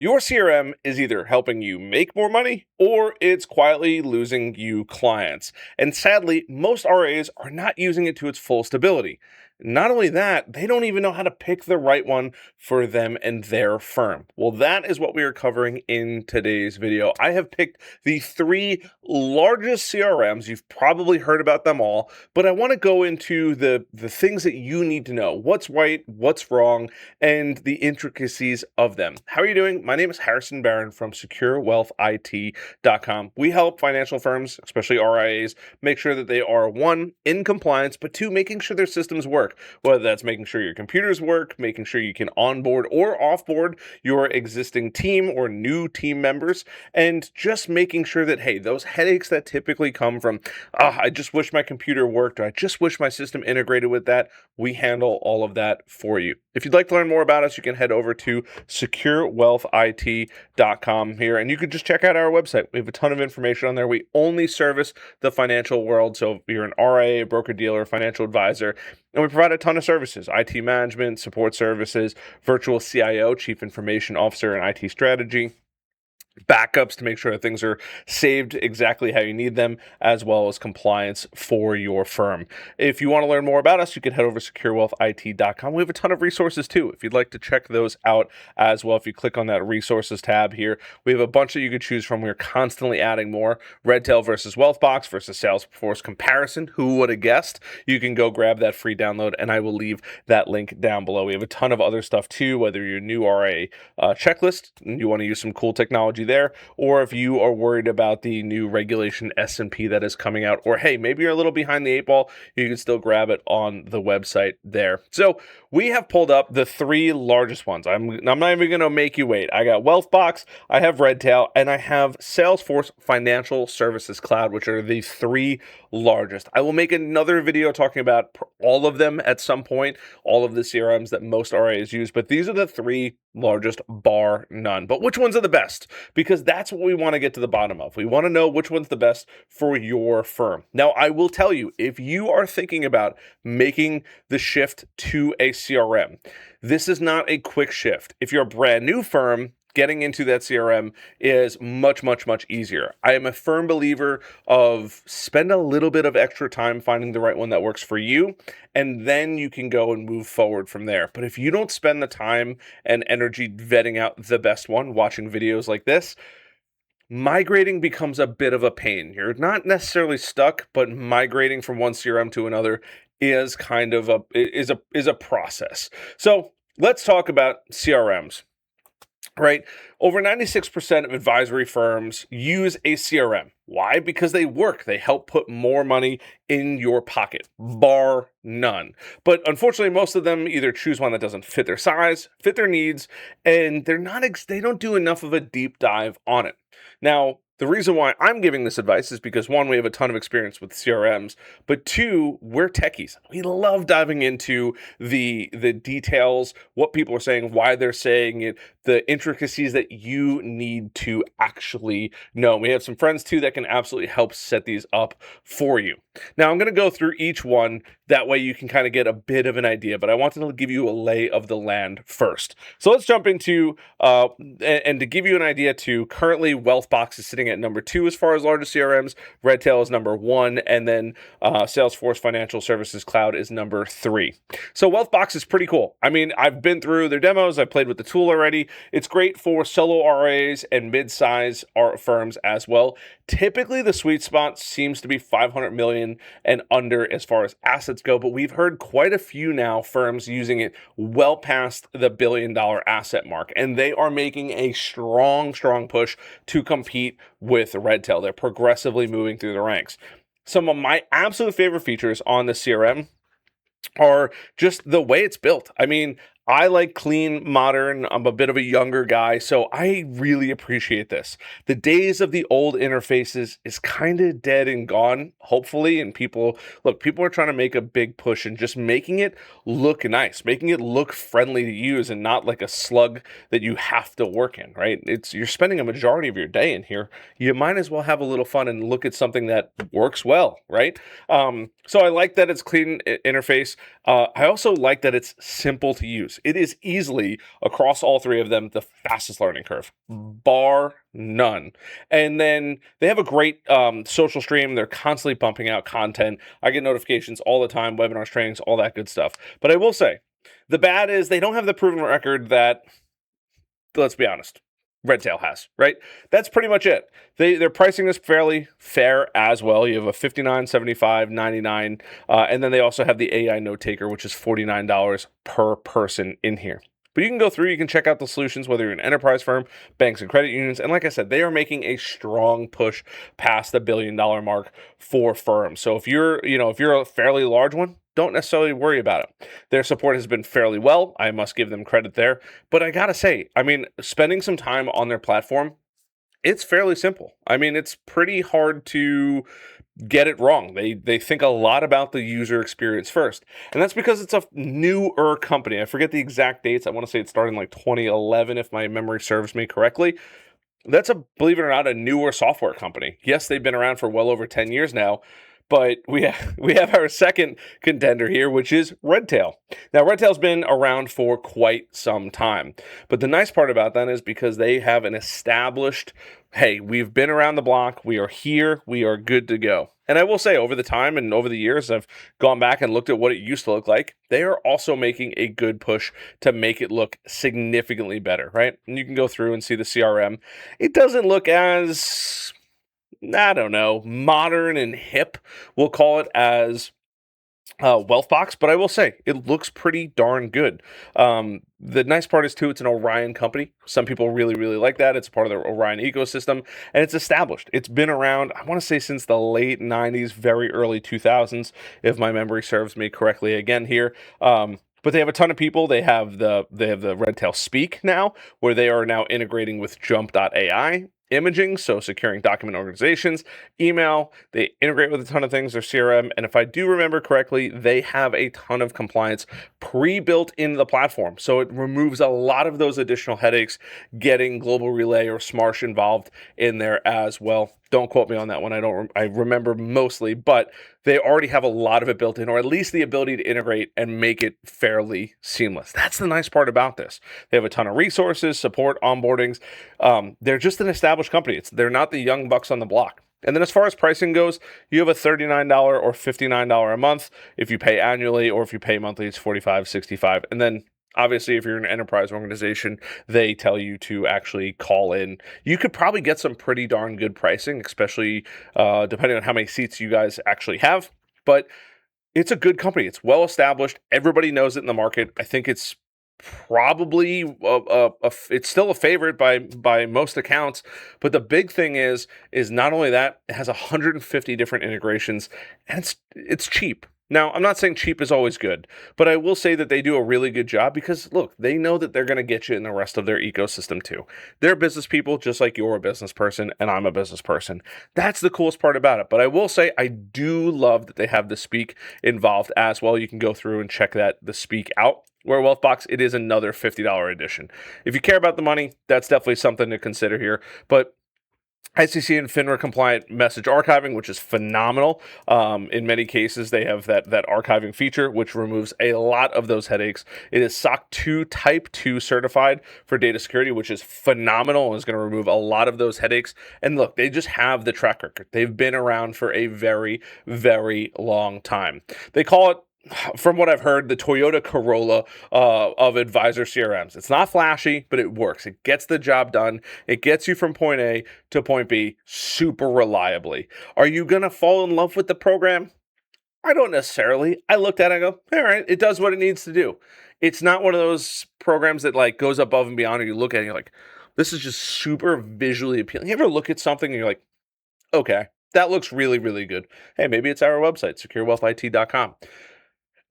Your CRM is either helping you make more money or it's quietly losing you clients. And sadly, most RAs are not using it to its full stability. Not only that, they don't even know how to pick the right one for them and their firm. Well, that is what we are covering in today's video. I have picked the three largest CRMs. You've probably heard about them all, but I want to go into the things that you need to know. What's right, what's wrong, and the intricacies of them. How are you doing? My name is Harrison Barron from SecureWealthIT.com. We help financial firms, especially RIAs, make sure that they are, one, in compliance, but two, making sure their systems work. Whether that's making sure your computers work, making sure you can onboard or offboard your existing team or new team members, and just making sure that, hey, those headaches that typically come from, I just wish my computer worked, or I just wish my system integrated with that, we handle all of that for you. If you'd like to learn more about us, you can head over to SecureWealthIT.com here, and you can just check out our website. We have a ton of information on there. We only service the financial world, so if you're an RIA, broker-dealer, financial advisor, and we provide a ton of services: IT management, support services, virtual CIO, Chief Information Officer, and IT strategy, backups to make sure that things are saved exactly how you need them, as well as compliance for your firm. If you want to learn more about us, you can head over to SecureWealthIT.com. We have a ton of resources too, if you'd like to check those out as well. If you click on that resources tab here, we have a bunch that you could choose from. We're constantly adding more. Redtail versus Wealthbox versus Salesforce comparison. Who would have guessed? You can go grab that free download, and I will leave that link down below. We have a ton of other stuff too, whether you're new RA checklist and you want to use some cool technology there, or if you are worried about the new regulation S&P that is coming out, or hey, maybe you're a little behind the eight ball, you can still grab it on the website there. So we have pulled up the three largest ones. I'm not even going to make you wait. I got Wealthbox, I have Redtail, and I have Salesforce Financial Services Cloud, which are the three largest. I will make another video talking about all of them at some point, all of the CRMs that most RIAs use, but these are the three largest, bar none. But which ones are the best? Because that's what we want to get to the bottom of. We want to know which one's the best for your firm. Now, I will tell you, if you are thinking about making the shift to a CRM, this is not a quick shift. If you're a brand new firm, getting into that CRM is much, much, much easier. I am a firm believer of spend a little bit of extra time finding the right one that works for you, and then you can go and move forward from there. But if you don't spend the time and energy vetting out the best one, watching videos like this, migrating becomes a bit of a pain. You're not necessarily stuck, but migrating from one CRM to another is kind of a process. So let's talk about CRMs. Right? Over 96% of advisory firms use a CRM. Why? Because they work. They help put more money in your pocket, bar none. But unfortunately, most of them either choose one that doesn't fit their size, fit their needs, and they don't do enough of a deep dive on it. Now, the reason why I'm giving this advice is because, one, we have a ton of experience with CRMs, but two, we're techies. We love diving into the details, what people are saying, why they're saying it, the intricacies that you need to actually know. We have some friends too that can absolutely help set these up for you. Now, I'm going to go through each one. That way you can kind of get a bit of an idea, but I wanted to give you a lay of the land first. So let's jump into, and to give you an idea too, currently Wealthbox is sitting at number 2 as far as largest CRMs. Redtail is number 1, and then Salesforce Financial Services Cloud is number 3. So Wealthbox is pretty cool. I mean, I've been through their demos. I've played with the tool already. It's great for solo RAs and mid-size firms as well. Typically, the sweet spot seems to be 500 million and under as far as assets go, but we've heard quite a few now firms using it well past the $1 billion asset mark, and they are making a strong push to compete with Redtail. They're progressively moving through the ranks. Some of my absolute favorite features on the CRM are just the way it's built. I mean, I like clean, modern. I'm a bit of a younger guy, so I really appreciate this. The days of the old interfaces is kind of dead and gone, hopefully, and people are trying to make a big push and just making it look nice, making it look friendly to use and not like a slug that you have to work in, right? You're spending a majority of your day in here. You might as well have a little fun and look at something that works well, right? So I like that it's clean interface. I also like that it's simple to use. use. It is easily, across all three of them, the fastest learning curve, bar none. And then they have a great social stream. They're constantly pumping out content. I get notifications all the time, webinars, trainings, all that good stuff. But I will say, the bad is they don't have the proven record that, let's be honest, Redtail has, right? That's pretty much it. They're pricing this fairly fair as well. You have a $59, $75, $99, and then they also have the AI note taker, which is $49 per person in here. But you can go through, you can check out the solutions, whether you're an enterprise firm, banks and credit unions. And like I said, they are making a strong push past the $1 billion mark for firms. So if you're a fairly large one, don't necessarily worry about it. Their support has been fairly well. I must give them credit there. But I gotta say, spending some time on their platform, it's fairly simple. It's pretty hard to get it wrong. They think a lot about the user experience first. And that's because it's a newer company. I forget the exact dates. I want to say it started in like 2011, if my memory serves me correctly. That's believe it or not, a newer software company. Yes, they've been around for well over 10 years now. But we have our second contender here, which is Redtail. Now, Redtail's been around for quite some time. But the nice part about that is because they have an established, hey, we've been around the block, we are here, we are good to go. And I will say, over the time and over the years, I've gone back and looked at what it used to look like. They are also making a good push to make it look significantly better, right? And you can go through and see the CRM. It doesn't look as, I don't know, modern and hip, we'll call it, as Wealthbox, but I will say it looks pretty darn good. The nice part is, too, it's an Orion company. Some people really, really like that. It's part of the Orion ecosystem, and it's established. It's been around, I want to say, since the late 90s, very early 2000s, if my memory serves me correctly again here. But they have a ton of people. They have the Redtail Speak now, where they are now integrating with Jump.ai. Imaging, so securing document organizations, email, they integrate with a ton of things, their CRM, and if I do remember correctly, they have a ton of compliance pre-built into the platform, so it removes a lot of those additional headaches getting Global Relay or Smarsh involved in there as well. Don't quote me on that one. I remember mostly, but they already have a lot of it built in, or at least the ability to integrate and make it fairly seamless. That's the nice part about this. They have a ton of resources, support, onboardings. They're just an established company. They're not the young bucks on the block. And then as far as pricing goes, you have a $39 or $59 a month. If you pay annually, or if you pay monthly, it's $45, $65. And then obviously, if you're an enterprise organization, they tell you to actually call in. You could probably get some pretty darn good pricing, especially depending on how many seats you guys actually have. But it's a good company. It's well established. Everybody knows it in the market. I think it's probably it's still a favorite by most accounts. But the big thing is not only that, it has 150 different integrations, and it's cheap. Now, I'm not saying cheap is always good, but I will say that they do a really good job because, look, they know that they're going to get you in the rest of their ecosystem too. They're business people just like you're a business person and I'm a business person. That's the coolest part about it. But I will say I do love that they have the Speak involved as well. You can go through and check the Speak out. Where Wealthbox, it is another $50 edition. If you care about the money, that's definitely something to consider here. But ICC and FINRA compliant message archiving, which is phenomenal. In many cases, they have that archiving feature, which removes a lot of those headaches. It is SOC 2 Type 2 certified for data security, which is phenomenal and is going to remove a lot of those headaches. And look, they just have the track record. They've been around for a very, very long time. They call it, from what I've heard, the Toyota Corolla of advisor CRMs. It's not flashy, but it works. It gets the job done. It gets you from point A to point B super reliably. Are you going to fall in love with the program? I don't necessarily. I looked at it and I go, all right, it does what it needs to do. It's not one of those programs that like goes above and beyond, or you look at it and you're like, this is just super visually appealing. You ever look at something and you're like, okay, that looks really, really good. Hey, maybe it's our website, securewealthit.com.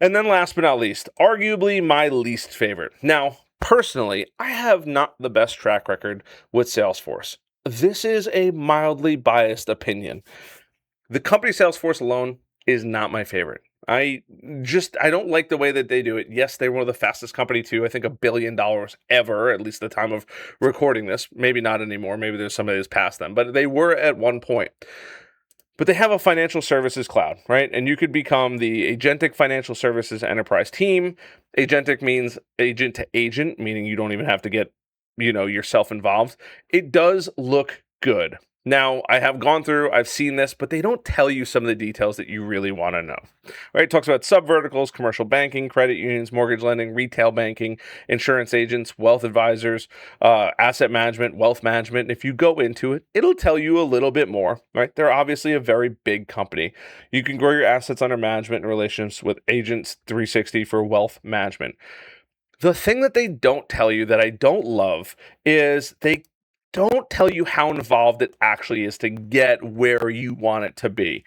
And then last but not least, arguably my least favorite. Now, personally, I have not the best track record with Salesforce. This is a mildly biased opinion. The company Salesforce alone is not my favorite. I don't like the way that they do it. Yes, they were one of the fastest company too. I think $1 billion ever, at least the time of recording this. Maybe not anymore. Maybe there's somebody who's past them, but they were at one point. But they have a financial services cloud, right? And you could become the agentic financial services enterprise team. Agentic means agent to agent, meaning you don't even have to get, yourself involved. It does look good. Now, I have gone through, I've seen this, but they don't tell you some of the details that you really want to know. Right? It talks about subverticals, commercial banking, credit unions, mortgage lending, retail banking, insurance agents, wealth advisors, asset management, wealth management. And if you go into it, it'll tell you a little bit more, right? They're obviously a very big company. You can grow your assets under management in relationships with Agents 360 for wealth management. The thing that they don't tell you that I don't love is they don't tell you how involved it actually is to get where you want it to be.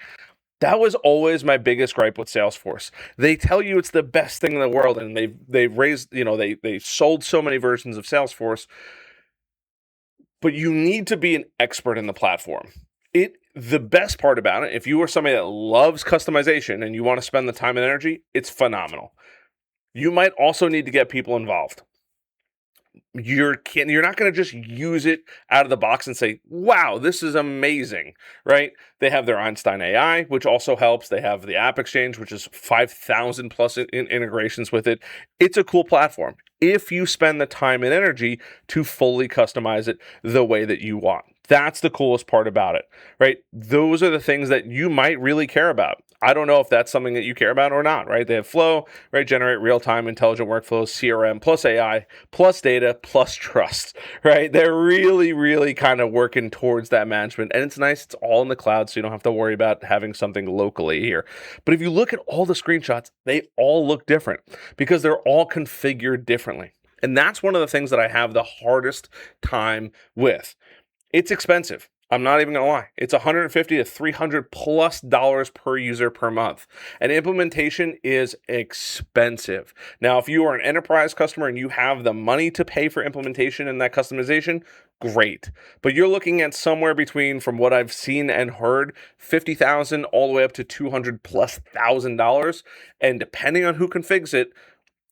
That was always my biggest gripe with Salesforce. They tell you it's the best thing in the world, and they've raised, they sold so many versions of Salesforce, but you need to be an expert in the platform. The best part about it, if you are somebody that loves customization and you want to spend the time and energy, it's phenomenal. You might also need to get people involved. You're not going to just use it out of the box and say, wow, this is amazing, right? They have their Einstein AI, which also helps. They have the App Exchange, which is 5,000 plus integrations with it. It's a cool platform if you spend the time and energy to fully customize it the way that you want. That's the coolest part about it, right? Those are the things that you might really care about. I don't know if that's something that you care about or not, right? They have Flow, right? Generate real-time intelligent workflows, CRM, plus AI, plus data, plus trust, right? They're really, really kind of working towards that management. And it's nice. It's all in the cloud, so you don't have to worry about having something locally here. But if you look at all the screenshots, they all look different because they're all configured differently. And that's one of the things that I have the hardest time with. It's expensive. I'm not even going to lie. It's $150 to $300 plus per user per month. And implementation is expensive. Now, if you are an enterprise customer and you have the money to pay for implementation and that customization, great. But you're looking at somewhere between, from what I've seen and heard, $50,000 all the way up to $200 plus thousand dollars. And depending on who configs it,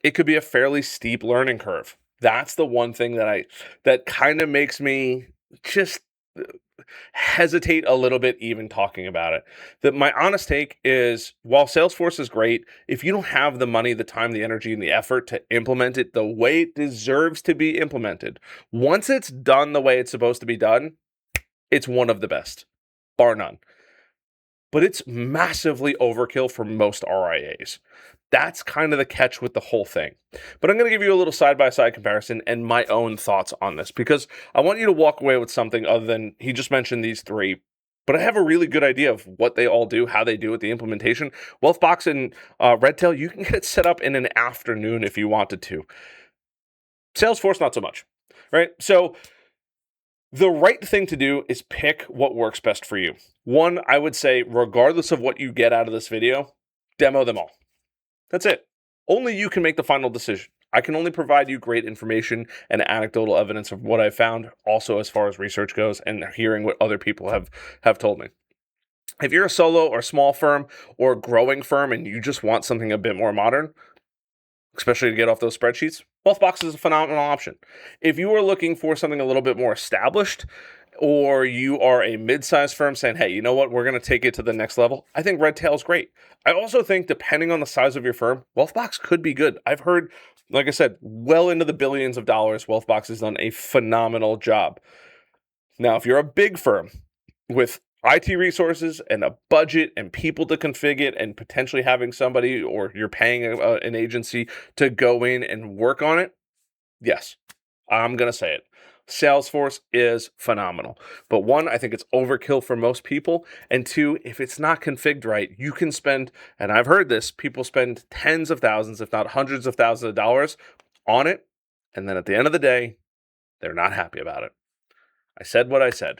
it could be a fairly steep learning curve. That's the one thing that kind of makes me just hesitate a little bit even talking about it. That my honest take is, while Salesforce is great, if you don't have the money, the time, the energy, and the effort to implement it the way it deserves to be implemented, once it's done the way it's supposed to be done, it's one of the best, bar none. But it's massively overkill for most RIAs. That's kind of the catch with the whole thing. But I'm going to give you a little side-by-side comparison and my own thoughts on this, because I want you to walk away with something other than he just mentioned these three. But I have a really good idea of what they all do, how they do it, the implementation. Wealthbox and Redtail, you can get it set up in an afternoon if you wanted to. Salesforce, not so much, right? So the right thing to do is pick what works best for you. One, I would say, regardless of what you get out of this video, demo them all. That's it. Only you can make the final decision. I can only provide you great information and anecdotal evidence of what I've found, also as far as research goes and hearing what other people have told me. If you're a solo or small firm or growing firm and you just want something a bit more modern, especially to get off those spreadsheets, Wealthbox is a phenomenal option. If you are looking for something a little bit more established, or you are a mid-sized firm saying, hey, you know what, we're going to take it to the next level, I think Redtail is great. I also think, depending on the size of your firm, Wealthbox could be good. I've heard, like I said, well into the billions of dollars, Wealthbox has done a phenomenal job. Now, if you're a big firm with IT resources and a budget and people to configure it and potentially having somebody, or you're paying an agency to go in and work on it, yes, I'm going to say it. Salesforce is phenomenal. But one, I think it's overkill for most people. And two, if it's not configured right, you can spend, and I've heard this, people spend tens of thousands, if not hundreds of thousands of dollars on it. And then at the end of the day, they're not happy about it. I said what I said.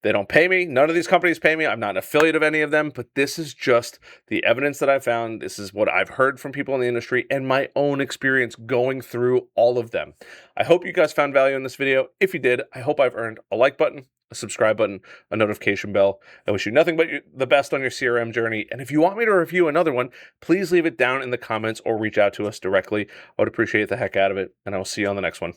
They don't pay me. None of these companies pay me. I'm not an affiliate of any of them, but this is just the evidence that I found. This is what I've heard from people in the industry and my own experience going through all of them. I hope you guys found value in this video. If you did, I hope I've earned a like button, a subscribe button, a notification bell. I wish you nothing but the best on your CRM journey. And if you want me to review another one, please leave it down in the comments or reach out to us directly. I would appreciate the heck out of it, and I will see you on the next one.